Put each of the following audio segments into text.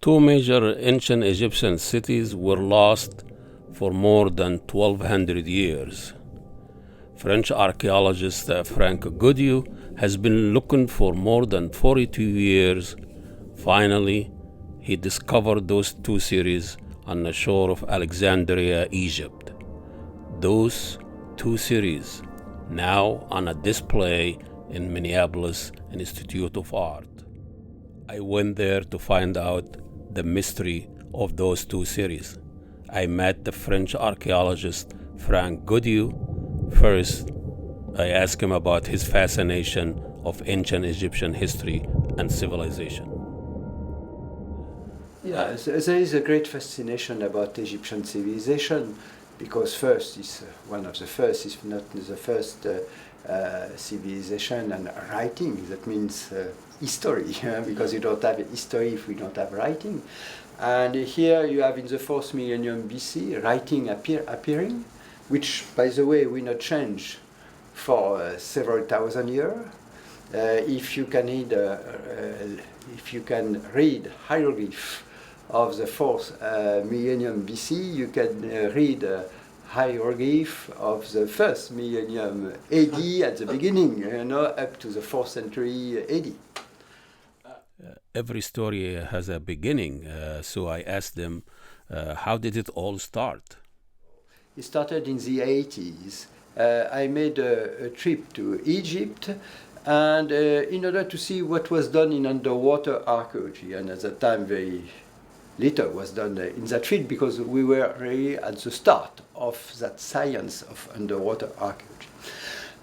Two major ancient Egyptian cities were lost for more than 1200 years. French archaeologist Franck Goddio has been looking for more than 42 years. Finally, he discovered those two cities on the shore of Alexandria, Egypt. Those two cities now on a display in Minneapolis Institute of Art. I went there to find out the mystery of those two cities. I met the French archaeologist Franck Goddio. First, I asked him about his fascination of ancient Egyptian history and civilization. Yeah, there is a great fascination about Egyptian civilization because first, it's one of the first, if not the first civilization and writing. That means history, because you don't have history if we don't have writing. And here you have in the 4th millennium BC writing appearing, which, by the way, will not change for several thousand years. If you can read hieroglyph of the 4th millennium BC, you can read hieroglyph of the 1st millennium AD at the beginning, up to the 4th century AD. Every story has a beginning, so I asked them, how did it all start? It started in the 80s. I made a trip to Egypt, and in order to see what was done in underwater archaeology, and at that time very little was done in that field because we were really at the start of that science of underwater archaeology.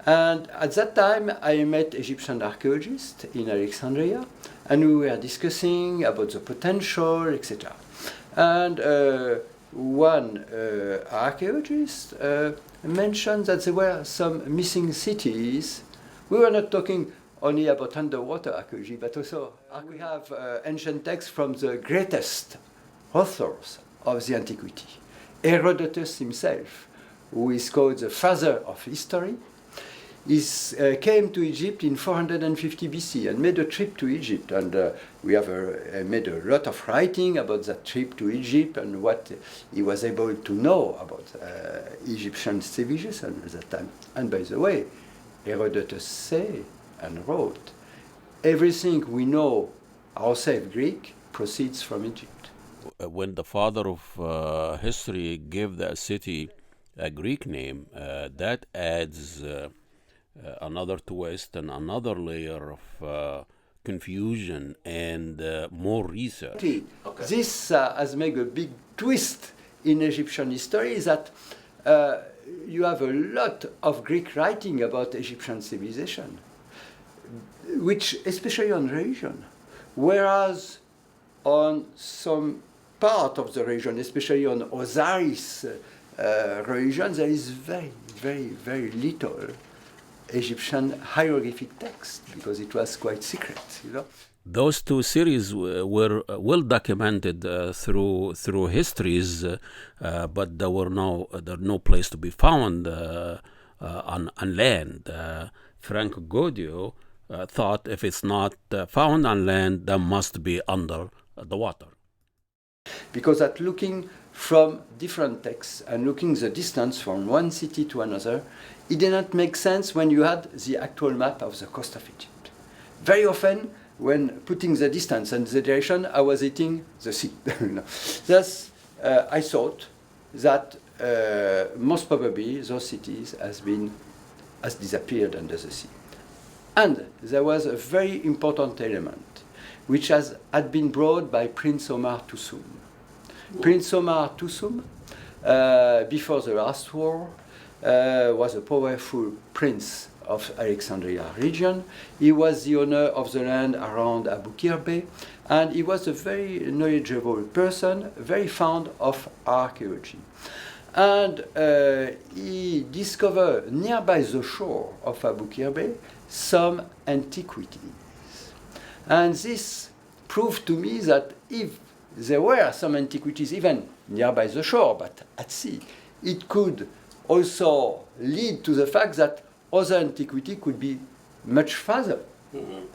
And at that time I met Egyptian archaeologists in Alexandria, and we were discussing about the potential, etc. And one archaeologist mentioned that there were some missing cities. We were not talking only about underwater archaeology, but also we have ancient texts from the greatest authors of the antiquity. Herodotus himself, who is called the father of history, came to Egypt in 450 BC and made a trip to Egypt. And we have made a lot of writing about that trip to Egypt and what he was able to know about Egyptian civilization at that time. And by the way, Herodotus said and wrote, everything we know ourselves Greek proceeds from Egypt. When the father of history gave the city a Greek name, that adds another twist and another layer of confusion and more research. Okay. This has made a big twist in Egyptian history, is that you have a lot of Greek writing about Egyptian civilization, which especially on religion, whereas on some part of the region, especially on Osiris religion, there is very, very, very little Egyptian hieroglyphic text because it was quite secret, Those two series were well documented through histories, but there were no place to be found on land. Franck Goddio thought if it's not found on land, there must be under the water. Because at looking from different texts and looking the distance from one city to another, it did not make sense when you had the actual map of the coast of Egypt. Very often, when putting the distance and the direction, I was hitting the sea. Thus, I thought that most probably those cities has disappeared under the sea. And there was a very important element, which had been brought by Prince Omar Toussoum. Prince Omar Toussoum, before the last war, was a powerful prince of Alexandria region. He was the owner of the land around Abu Kirbe, and he was a very knowledgeable person, very fond of archaeology. And he discovered nearby the shore of Abu Kirbe some antiquities. And this proved to me that if there were some antiquities even nearby the shore, but at sea, it could also lead to the fact that other antiquity could be much further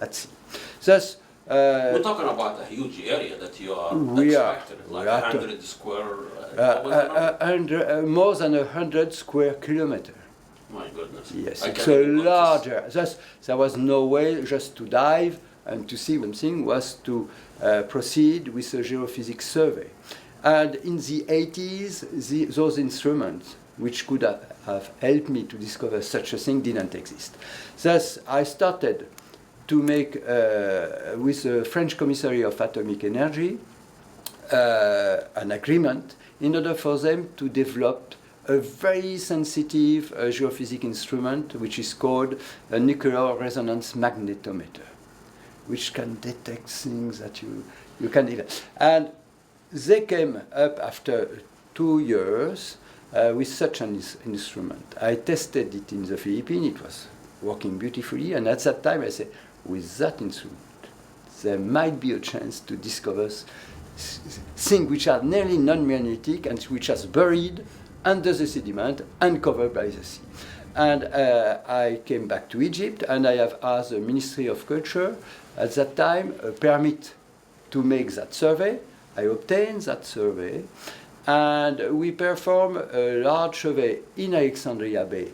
at sea. Thus, We're talking about a huge area that you are extracted, like 100 square more than 100 square kilometers. My goodness. Yes, it's a larger. There was no way just to dive and to see something, was to proceed with a geophysics survey. And in the 80s, those instruments, which could have helped me to discover such a thing, didn't exist. Thus, I started to make, with the French Commissary of Atomic Energy, an agreement in order for them to develop a very sensitive geophysics instrument, which is called a nuclear resonance magnetometer, which can detect things that you can even. And they came up after 2 years with such an instrument. I tested it in the Philippines. It was working beautifully. And at that time, I said, with that instrument, there might be a chance to discover things which are nearly non-magnetic and which are buried under the sediment and covered by the sea. And I came back to Egypt, and I have asked the Ministry of Culture at that time a permit to make that survey. I obtained that survey, and we performed a large survey in Alexandria Bay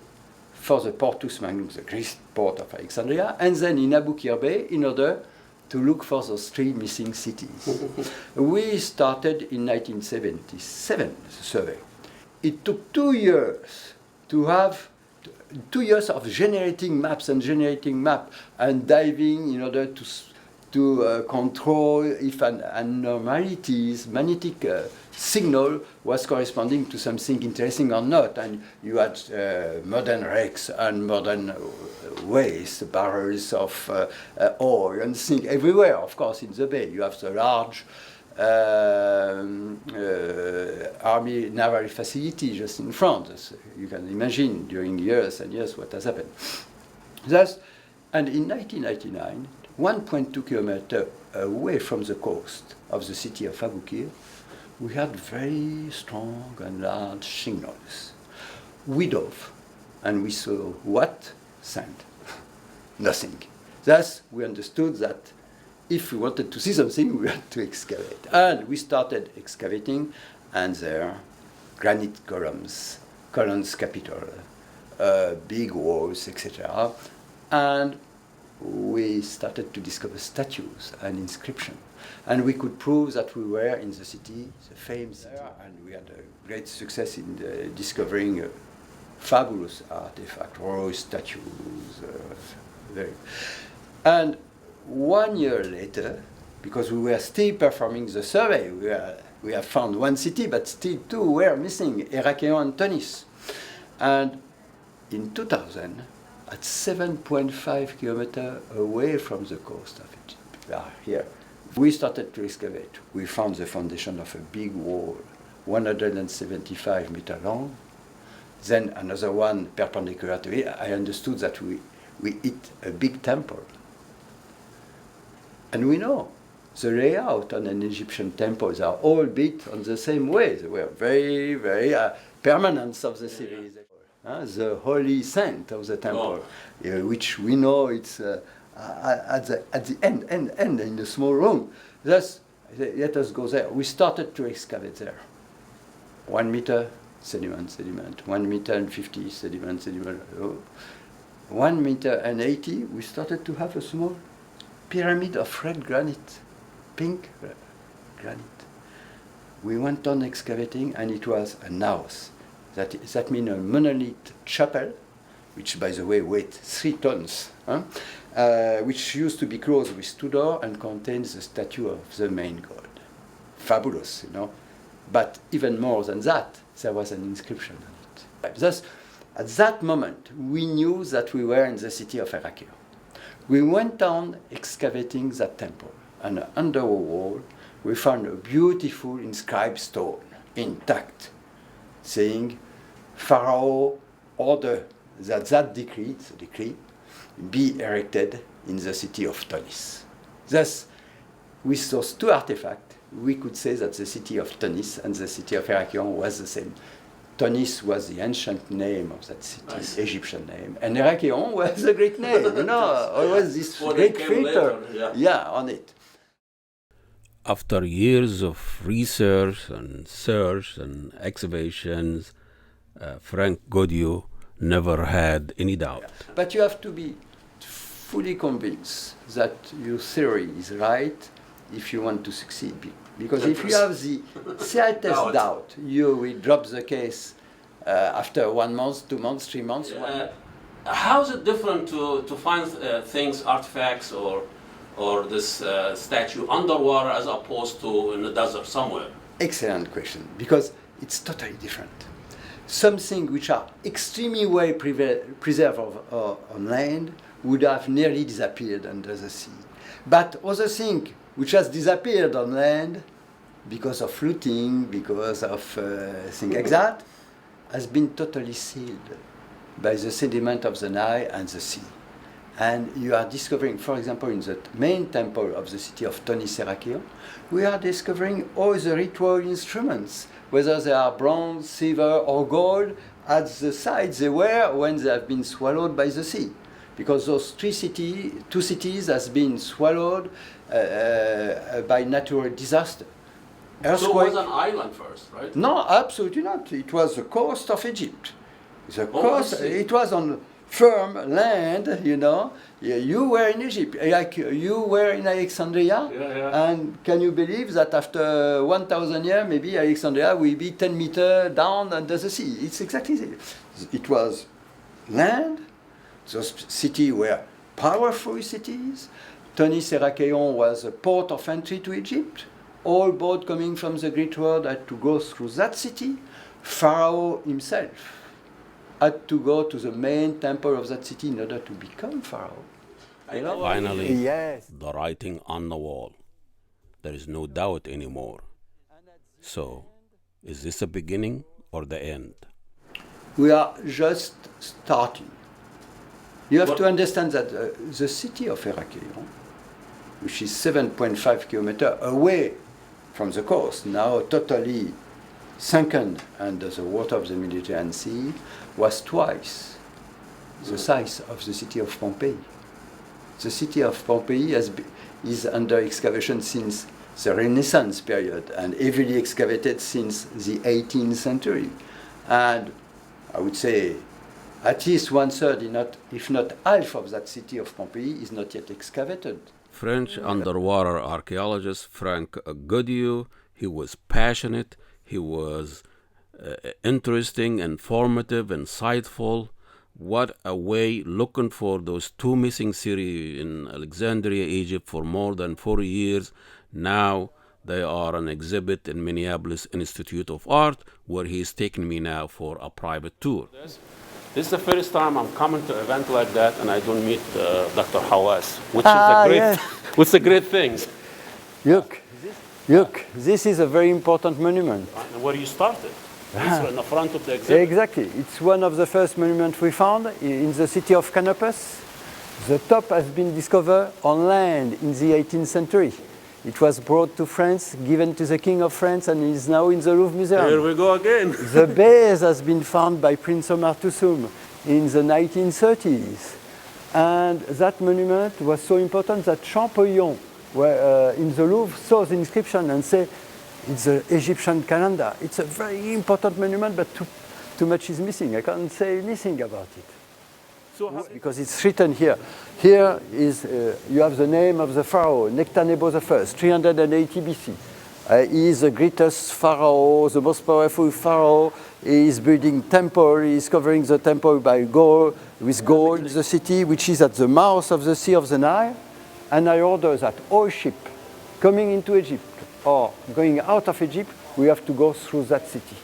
for the Portus Magnus, the Greek port of Alexandria, and then in Aboukir Bay in order to look for those 3 missing cities. We started in 1977, the survey. It took 2 years to have 2 years of generating maps and diving in order to control if an abnormalities, magnetic signal was corresponding to something interesting or not. And you had modern wrecks and modern waste, barrels of oil and things everywhere, of course, in the bay. You have the large army naval facility just in front. So you can imagine during years and years what has happened. Thus, and in 1999, 1.2 kilometers away from the coast of the city of Aboukir, we had very strong and large signals. We dove, and we saw what? Sand. Nothing. Thus, we understood that if we wanted to see something, we had to excavate. And we started excavating, and there, granite columns capital, big walls, etc. And we started to discover statues and inscriptions. And we could prove that we were in the city, the famed city. And we had a great success in discovering fabulous artifacts, rose statues. And 1 year later, because we were still performing the survey, we have found 1 city, but still 2 were missing, Archae and Tunis. And in 2000, at 7.5 kilometers away from the coast of Egypt, here, we started to excavate. We found the foundation of a big wall, 175 meters long, then another one perpendicular to it. I understood that we hit a big temple. And we know the layout on an Egyptian temple, they are all built on the same way. They were very, very permanence of the civilization. The holy saint of the temple, which we know it's at the end, in the small room. Thus, let us go there. We started to excavate there. 1 meter, sediment. 1 meter and 50, sediment. 1 meter and 80, we started to have a small pyramid of red granite, pink granite. We went on excavating, and it was a house. That means a monolith chapel, which, by the way, weighed 3 tons, which used to be closed with 2 doors and contains the statue of the main god. Fabulous, But even more than that, there was an inscription on it. Thus, at that moment, we knew that we were in the city of Archae. We went on excavating that temple, and under a wall, we found a beautiful inscribed stone, intact, saying, Pharaoh ordered that decree be erected in the city of Tunis. Thus, with those 2 artifacts, we could say that the city of Tunis and the city of Archae was the same. Tunis was the ancient name of that city, Egyptian name, and Archae was a Greek name, always this great filter on it. After years of research and search and excavations, Franck Goddio never had any doubt. But you have to be fully convinced that your theory is right if you want to succeed. Because if you have the slightest doubt, you will drop the case after 1 month, 2 months, 3 months. How is it different to find things, artifacts, or this statue underwater as opposed to in the desert somewhere? Excellent question, because it's totally different. Some things which are extremely well preserved on land would have nearly disappeared under the sea. But other things which has disappeared on land because of flooding, because of things like that, has been totally sealed by the sediment of the Nile and the sea. And you are discovering, for example, in the main temple of the city of Toni-Seracheon, we are discovering all the ritual instruments, whether they are bronze, silver, or gold, at the sites they were when they have been swallowed by the sea. Because those two cities has been swallowed by natural disaster. Earthquake. So it was an island first, right? No, absolutely not. It was the coast of Egypt. The coast, it was on firm land, you know. You were in Egypt, like you were in Alexandria. Yeah. And can you believe that after 1,000 years, maybe Alexandria will be 10 meters down under the sea? It's exactly it. It was land. Those cities were powerful cities. Toni-Seracheon was a port of entry to Egypt. All boats coming from the Great World had to go through that city. Pharaoh himself had to go to the main temple of that city in order to become Pharaoh. Finally, yes. The writing on the wall. There is no doubt anymore. So, is this a beginning or the end? We are just starting. You have to understand that the city of Archaeolgist, which is 7.5 kilometers away from the coast, now totally sunken under the water of the Mediterranean Sea, was twice the size of the city of Pompeii. The city of Pompeii is under excavation since the Renaissance period and heavily excavated since the 18th century. And I would say at least 1/3, if not half of that city of Pompeii is not yet excavated. French underwater archaeologist Franck Goddio, he was passionate, he was interesting, informative, insightful. What a way, looking for those two missing cities in Alexandria, Egypt for more than 40 years. Now they are an exhibit in Minneapolis Institute of Art, where he's taking me now for a private tour. This is the first time I'm coming to an event like that, and I don't meet Dr. Hawass, which is a great thing. Look, this is a very important monument. And where you started? It's in the front of the exhibit. Exactly. It's one of the first monuments we found in the city of Canopus. The top has been discovered on land in the 18th century. It was brought to France, given to the King of France, and is now in the Louvre Museum. Here we go again. The base has been found by Prince Omar Toussoum in the 1930s. And that monument was so important that Champollion, in the Louvre, saw the inscription and said, it's an Egyptian calendar. It's a very important monument, but too much is missing. I can't say anything about it. Because it's written here. Here is, you have the name of the pharaoh, Nectanebo I, 380 BC. He is the greatest pharaoh, the most powerful pharaoh. He is building temple. He is covering the temple with gold, the city, which is at the mouth of the Sea of the Nile. And I order that all ship coming into Egypt or going out of Egypt, we have to go through that city.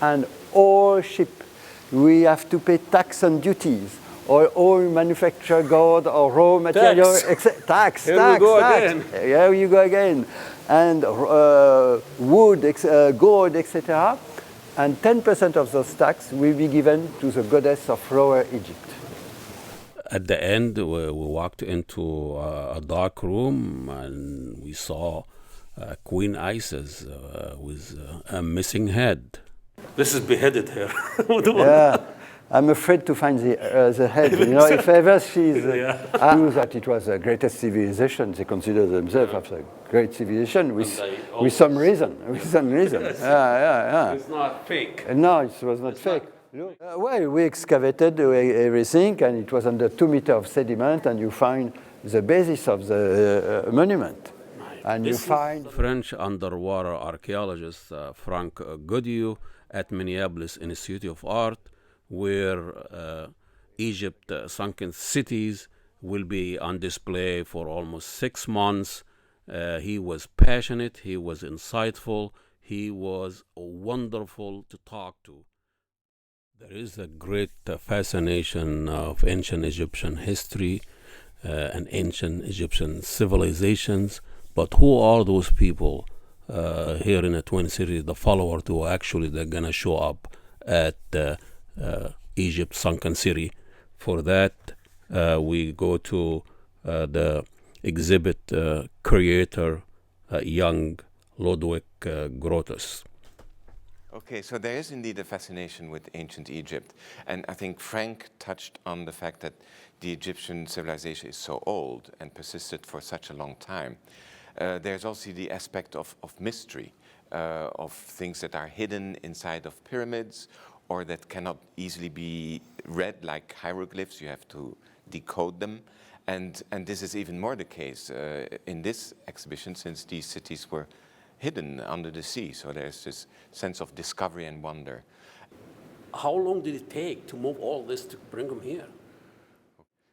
And all ship, we have to pay tax and duties. Or all manufactured gold or raw material, tax. Here you go again. And wood, gold, etc. And 10% of those tax will be given to the goddess of Lower Egypt. At the end, we walked into a dark room and we saw Queen Isis with a missing head. This is beheaded here. Yeah. I'm afraid to find the head. You know, if ever she's knew that it was the greatest civilization, they consider themselves as a great civilization with some reason. With some reason. It's not fake. No, it was not fake. Well, we excavated everything, and it was under 2 meters of sediment, and you find the basis of the monument. And you find French underwater archaeologist Franck Goddio at Minneapolis Institute of Art, where Egypt sunken cities will be on display for almost 6 months. He was passionate, he was insightful, he was wonderful to talk to. There is a great fascination of ancient Egyptian history and ancient Egyptian civilizations, but who are those people here in the Twin Cities, the followers who actually they're going to show up at Egypt sunken city? For that, we go to the exhibit creator, young Ludwig Grotus. Okay, so there is indeed a fascination with ancient Egypt. And I think Frank touched on the fact that the Egyptian civilization is so old and persisted for such a long time. There's also the aspect of mystery, of things that are hidden inside of pyramids or that cannot easily be read like hieroglyphs. You have to decode them. And this is even more the case in this exhibition, since these cities were hidden under the sea. So there's this sense of discovery and wonder. How long did it take to move all this to bring them here?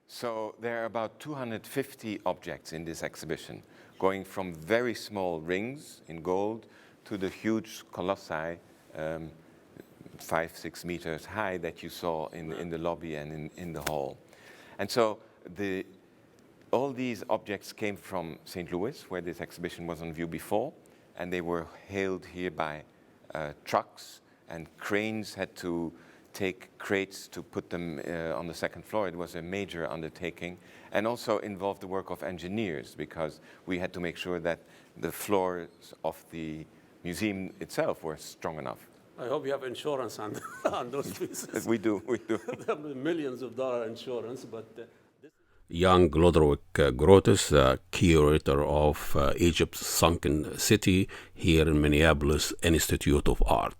So there are about 250 objects in this exhibition, going from very small rings in gold to the huge colossi, 5-6 meters high, that you saw in the lobby and in the hall. And so all these objects came from St. Louis, where this exhibition was on view before, and they were hailed here by trucks, and cranes had to take crates to put them on the second floor. It was a major undertaking, and also involved the work of engineers, because we had to make sure that the floors of the museum itself were strong enough. I hope you have insurance on those pieces. We do. Millions of dollar insurance, but... Young Ludwig Grotus, curator of Egypt's sunken city here in Minneapolis Institute of Art.